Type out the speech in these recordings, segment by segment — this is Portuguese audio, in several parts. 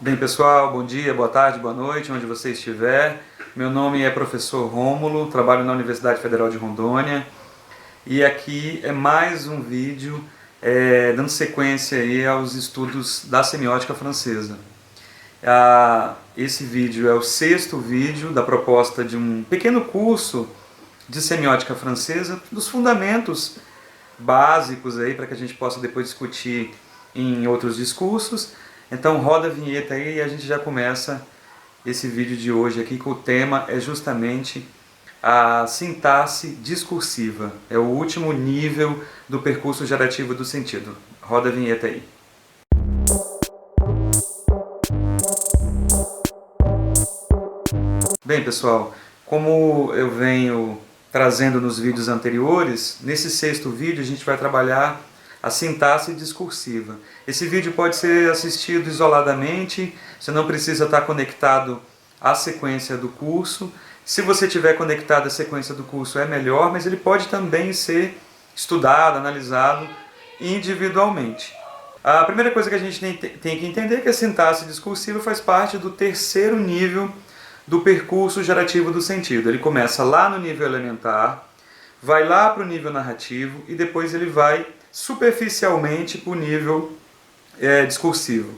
Bem, pessoal, bom dia, boa tarde, boa noite, onde você estiver. Meu nome é professor Rômulo, trabalho na Universidade Federal de Rondônia e aqui é mais um vídeo dando sequência aí aos estudos da semiótica francesa. Esse vídeo é o sexto vídeo da proposta de um pequeno curso de semiótica francesa, dos fundamentos básicos aí para que a gente possa depois discutir em outros discursos. Então roda a vinheta aí e a gente já começa esse vídeo de hoje aqui, que o tema é justamente a sintaxe discursiva. É o último nível do percurso gerativo do sentido. Roda a vinheta aí. Bem, pessoal, como eu venho trazendo nos vídeos anteriores, nesse sexto vídeo a gente vai trabalhar a sintaxe discursiva. Esse vídeo pode ser assistido isoladamente, você não precisa estar conectado à sequência do curso. Se você tiver conectado à sequência do curso é melhor, mas ele pode também ser estudado, analisado individualmente. A primeira coisa que a gente tem que entender é que a sintaxe discursiva faz parte do terceiro nível do percurso gerativo do sentido. Ele começa lá no nível elementar, vai lá para o nível narrativo e depois ele vai superficialmente para o nível discursivo.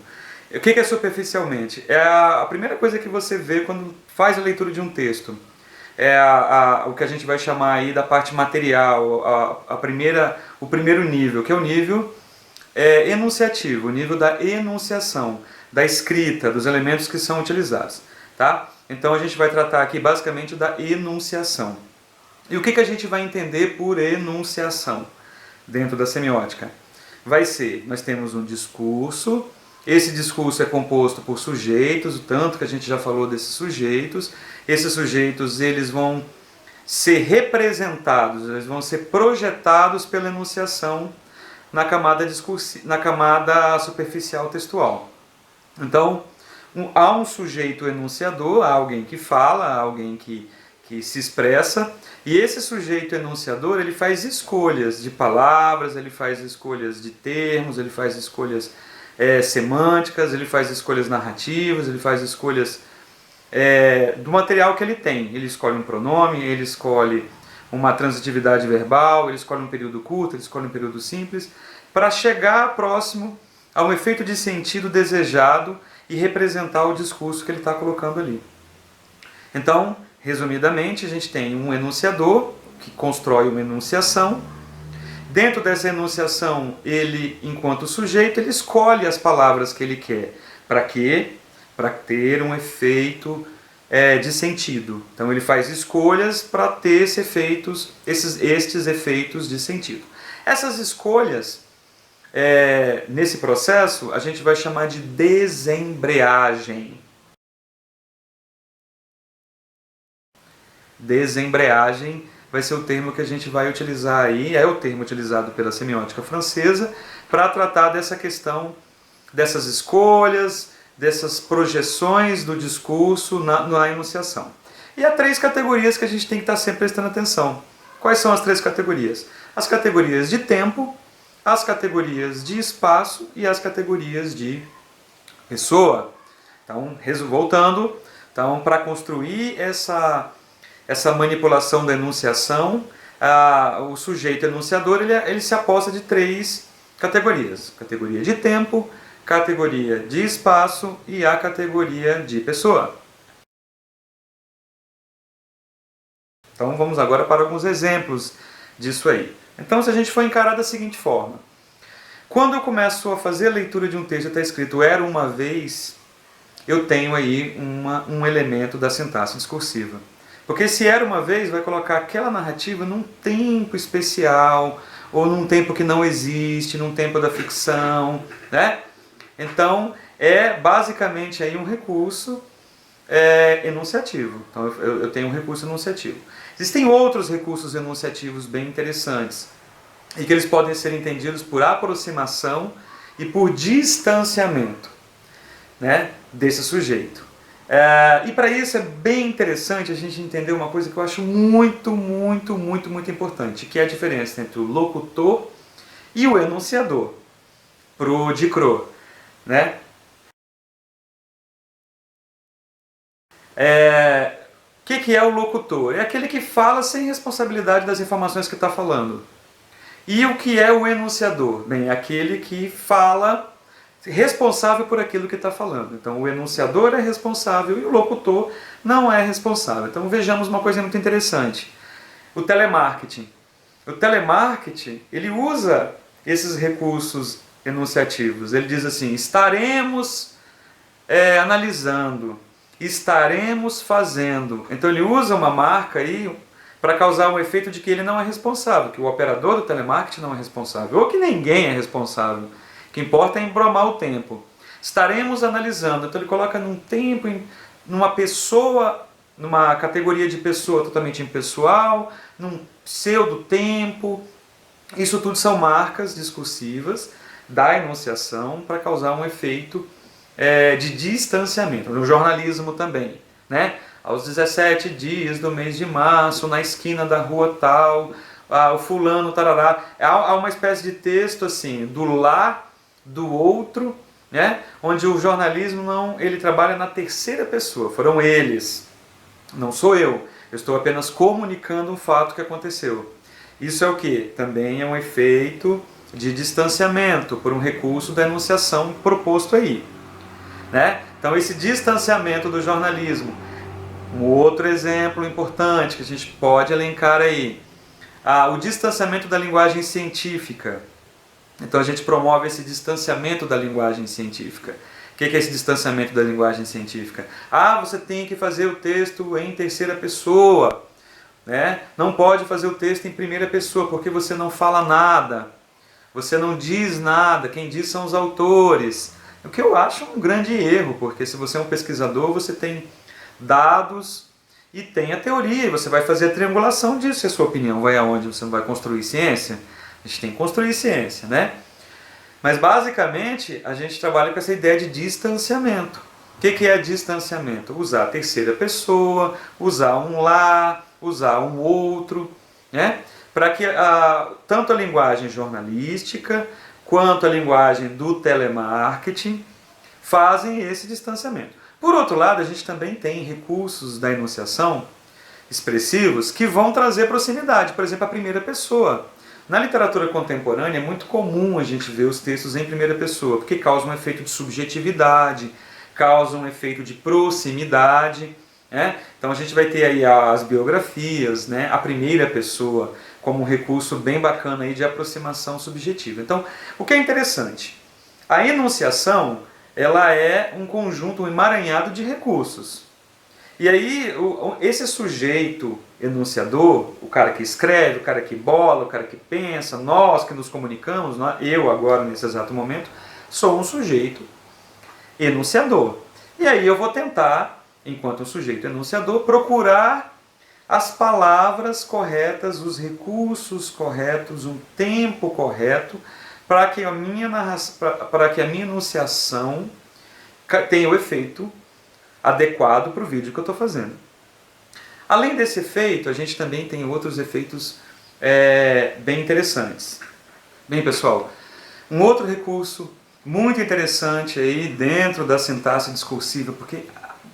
O que é superficialmente? É a primeira coisa que você vê quando faz a leitura de um texto. É o que a gente vai chamar aí da parte material, o primeiro nível, que é o nível enunciativo, o nível da enunciação, da escrita, dos elementos que são utilizados. Tá? Então a gente vai tratar aqui basicamente da enunciação. E o que a gente vai entender por enunciação dentro da semiótica? Vai ser, nós temos um discurso, esse discurso é composto por sujeitos, o tanto que a gente já falou desses sujeitos. Esses sujeitos eles vão ser representados, eles vão ser projetados pela enunciação na camada superficial textual. Então, há um sujeito enunciador, há alguém que fala, há alguém que se expressa, e esse sujeito enunciador ele faz escolhas de palavras, ele faz escolhas de termos, ele faz escolhas semânticas, ele faz escolhas narrativas, ele faz escolhas do material que ele tem. Ele escolhe um pronome, ele escolhe uma transitividade verbal, ele escolhe um período curto, ele escolhe um período simples, para chegar próximo a um efeito de sentido desejado e representar o discurso que ele está colocando ali. Então, resumidamente, a gente tem um enunciador que constrói uma enunciação. Dentro dessa enunciação, ele, enquanto sujeito, ele escolhe as palavras que ele quer. Para quê? Para ter um efeito de sentido. Então ele faz escolhas para ter estes efeitos de sentido. Essas escolhas, nesse processo, a gente vai chamar de desembreagem. Desembreagem vai ser o termo que a gente vai utilizar aí, é o termo utilizado pela semiótica francesa para tratar dessa questão dessas escolhas, dessas projeções do discurso na enunciação. E há três categorias que a gente tem que estar sempre prestando atenção. Quais são as três categorias? As categorias de tempo, as categorias de espaço e as categorias de pessoa. Então, voltando, então, para construir essa manipulação da enunciação, o sujeito enunciador ele se aposta de três categorias. Categoria de tempo, categoria de espaço e a categoria de pessoa. Então vamos agora para alguns exemplos disso aí. Então se a gente for encarar da seguinte forma. Quando eu começo a fazer a leitura de um texto e está escrito era uma vez, eu tenho aí um elemento da sintaxe discursiva. Porque se era uma vez, vai colocar aquela narrativa num tempo especial, ou num tempo que não existe, num tempo da ficção, né? Então, é basicamente aí um recurso enunciativo. Então, eu tenho um recurso enunciativo. Existem outros recursos enunciativos bem interessantes, e que eles podem ser entendidos por aproximação e por distanciamento, né, desse sujeito. E para isso é bem interessante a gente entender uma coisa que eu acho muito importante, que é a diferença entre o locutor e o enunciador, pro Diderot, né? O que é o locutor? É aquele que fala sem responsabilidade das informações que está falando. E o que é o enunciador? Bem, é aquele que fala responsável por aquilo que está falando. Então o enunciador é responsável e o locutor não é responsável. Então vejamos uma coisa muito interessante. O telemarketing. O telemarketing, ele usa esses recursos enunciativos. Ele diz assim, estaremos analisando, estaremos fazendo. Então ele usa uma marca aí para causar o efeito de que ele não é responsável, que o operador do telemarketing não é responsável, ou que ninguém é responsável. O que importa é embromar o tempo. Estaremos analisando. Então ele coloca num tempo, numa pessoa, numa categoria de pessoa totalmente impessoal, num pseudo-tempo. Isso tudo são marcas discursivas da enunciação para causar um efeito de distanciamento. No jornalismo também, né? Aos 17 dias do mês de março, na esquina da rua tal, o fulano, tarará. Há uma espécie de texto assim, do lá, do outro, né? Onde o jornalismo ele trabalha na terceira pessoa, foram eles, não sou eu estou apenas comunicando um fato que aconteceu. Isso é o que? Também é um efeito de distanciamento por um recurso da enunciação proposto aí, né? Então esse distanciamento do jornalismo. Um outro exemplo importante que a gente pode elencar aí, o distanciamento da linguagem científica. Então a gente promove esse distanciamento da linguagem científica. O que é esse distanciamento da linguagem científica? Você tem que fazer o texto em terceira pessoa, né? Não pode fazer o texto em primeira pessoa, porque você não fala nada, você não diz nada, quem diz são os autores. O que eu acho um grande erro, porque se você é um pesquisador, você tem dados e tem a teoria, você vai fazer a triangulação disso, e a sua opinião vai aonde? Você não vai construir ciência? A gente tem que construir ciência, né? Mas basicamente a gente trabalha com essa ideia de distanciamento. O que é distanciamento? Usar a terceira pessoa, usar um lá, usar um outro, né? Para que tanto a linguagem jornalística quanto a linguagem do telemarketing fazem esse distanciamento. Por outro lado, a gente também tem recursos da enunciação expressivos que vão trazer proximidade, por exemplo, a primeira pessoa. Na literatura contemporânea é muito comum a gente ver os textos em primeira pessoa, porque causa um efeito de subjetividade, causa um efeito de proximidade, né? Então a gente vai ter aí as biografias, né? A primeira pessoa como um recurso bem bacana aí de aproximação subjetiva. Então, o que é interessante? A enunciação, ela é um conjunto, um emaranhado de recursos. E aí, esse sujeito enunciador, o cara que escreve, o cara que bola, o cara que pensa, nós que nos comunicamos, eu agora nesse exato momento, sou um sujeito enunciador. E aí eu vou tentar, enquanto um sujeito enunciador, procurar as palavras corretas, os recursos corretos, um tempo correto, para que a minha enunciação tenha o efeito adequado para o vídeo que eu estou fazendo. Além desse efeito, a gente também tem outros efeitos bem interessantes. Bem, pessoal, um outro recurso muito interessante aí dentro da sintaxe discursiva, porque,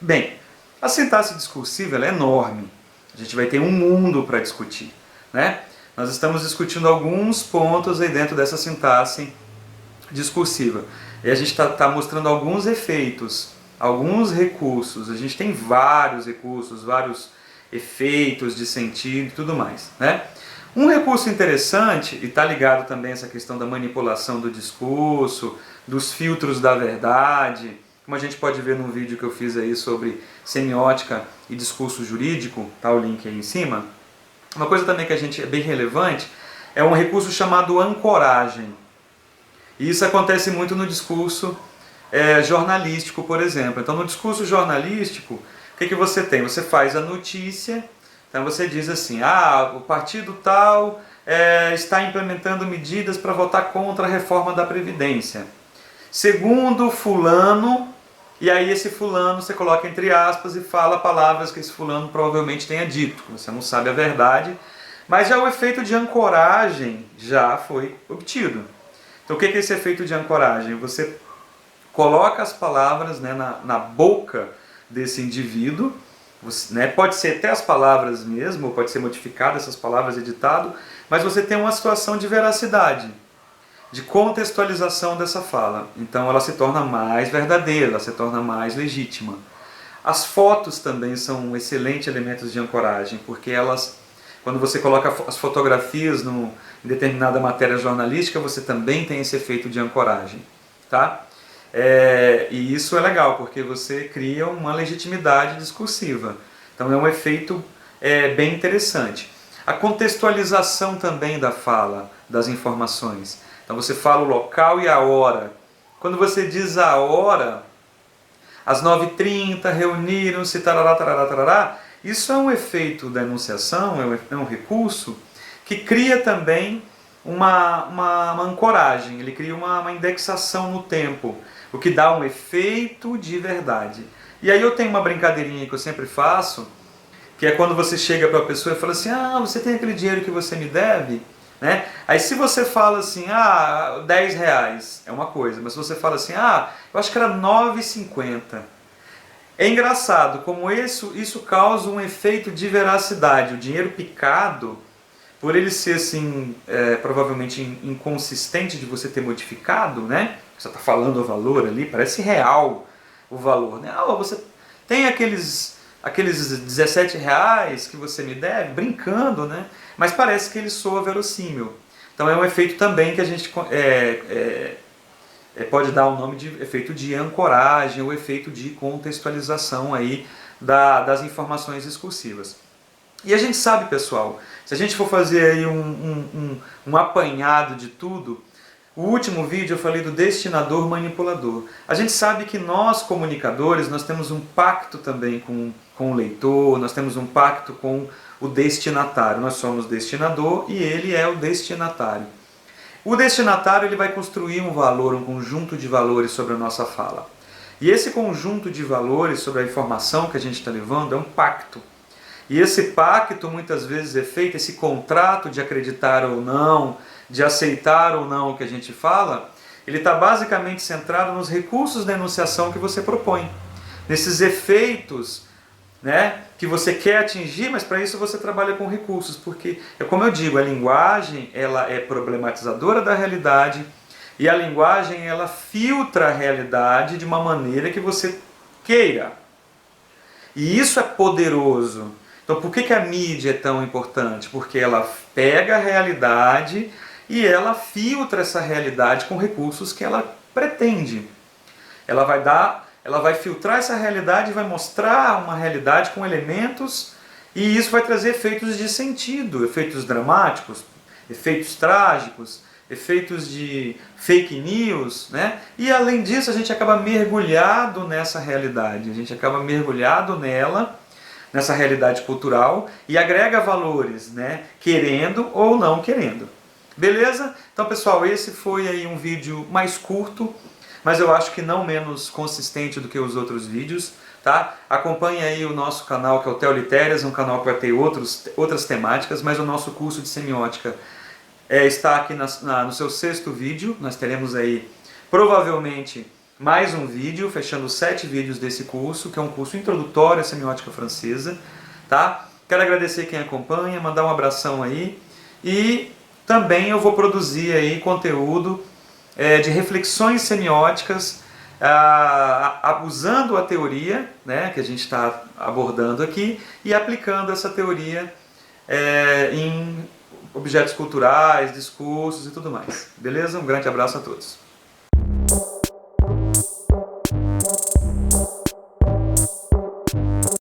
bem, a sintaxe discursiva ela é enorme. A gente vai ter um mundo para discutir, né? Nós estamos discutindo alguns pontos aí dentro dessa sintaxe discursiva. E a gente está mostrando alguns efeitos, alguns recursos. A gente tem vários recursos, vários efeitos de sentido e tudo mais, né? Um recurso interessante, e está ligado também a essa questão da manipulação do discurso, dos filtros da verdade, como a gente pode ver num vídeo que eu fiz aí sobre semiótica e discurso jurídico, tá o link aí em cima. Uma coisa também que a gente é bem relevante é um recurso chamado ancoragem. E isso acontece muito no discurso jornalístico, por exemplo. Então, no discurso jornalístico, o que você tem? Você faz a notícia, então você diz assim, o partido tal está implementando medidas para votar contra a reforma da Previdência. Segundo fulano, e aí esse fulano você coloca entre aspas e fala palavras que esse fulano provavelmente tenha dito, você não sabe a verdade, mas já o efeito de ancoragem já foi obtido. Então o que é esse efeito de ancoragem? Você coloca as palavras, né, na boca desse indivíduo Você, né, pode ser até as palavras mesmo, ou pode ser modificado essas palavras, editado, mas você tem uma situação de veracidade, de contextualização dessa fala. Então ela se torna mais verdadeira, ela se torna mais legítima. As fotos também são excelentes elementos de ancoragem, porque elas, quando você coloca as fotografias em determinada matéria jornalística, você também tem esse efeito de ancoragem, tá? E isso é legal, porque você cria uma legitimidade discursiva. Então é um efeito bem interessante. A contextualização também da fala, das informações. Então você fala o local e a hora. Quando você diz a hora, às 9h30, reuniram-se, tarará, tarará, tarará, isso é um efeito da enunciação, é um recurso que cria também uma ancoragem, ele cria uma indexação no tempo, o que dá um efeito de verdade. E aí eu tenho uma brincadeirinha que eu sempre faço, que é quando você chega para a pessoa e fala assim, ah, você tem aquele dinheiro que você me deve? Né? Aí se você fala assim, ah, R$10 é uma coisa, mas se você fala assim, ah, eu acho que era R$9,50. É engraçado como isso causa um efeito de veracidade. O dinheiro picado, por ele ser assim, provavelmente inconsistente de você ter modificado, né? Você está falando o valor ali, parece real o valor, né? Ah, você tem aqueles R$17 que você me deve, brincando, né? Mas parece que ele soa verossímil. Então é um efeito também que a gente pode dar o nome de efeito de ancoragem ou efeito de contextualização aí das informações discursivas. E a gente sabe, pessoal, se a gente for fazer aí um apanhado de tudo, o último vídeo eu falei do destinador manipulador. A gente sabe que nós, comunicadores, nós temos um pacto também com o leitor, nós temos um pacto com o destinatário. Nós somos destinador e ele é o destinatário. O destinatário ele vai construir um valor, um conjunto de valores sobre a nossa fala. E esse conjunto de valores sobre a informação que a gente está levando é um pacto. E esse pacto muitas vezes é feito, esse contrato de acreditar ou não, de aceitar ou não o que a gente fala, ele está basicamente centrado nos recursos da enunciação que você propõe. Nesses efeitos, né, que você quer atingir, mas para isso você trabalha com recursos, porque, como eu digo, a linguagem ela é problematizadora da realidade e a linguagem ela filtra a realidade de uma maneira que você queira. E isso é poderoso. Então por que a mídia é tão importante? Porque ela pega a realidade e ela filtra essa realidade com recursos que ela pretende. Ela vai filtrar essa realidade e vai mostrar uma realidade com elementos, e isso vai trazer efeitos de sentido, efeitos dramáticos, efeitos trágicos, efeitos de fake news, né? E além disso a gente acaba mergulhado nessa realidade, a gente acaba mergulhado nessa realidade cultural e agrega valores, né? Querendo ou não querendo. Beleza? Então pessoal, esse foi aí um vídeo mais curto, mas eu acho que não menos consistente do que os outros vídeos, tá? Acompanhe aí o nosso canal, que é o Teolitérias, um canal que vai ter outras temáticas, mas o nosso curso de semiótica está aqui no seu 6º vídeo. Nós teremos aí, provavelmente, mais um vídeo, fechando 7 vídeos desse curso, que é um curso introdutório à semiótica francesa, tá? Quero agradecer quem acompanha, mandar um abração aí, e também eu vou produzir aí conteúdo de reflexões semióticas, usando a teoria, né, que a gente está abordando aqui, e aplicando essa teoria em objetos culturais, discursos e tudo mais. Beleza? Um grande abraço a todos.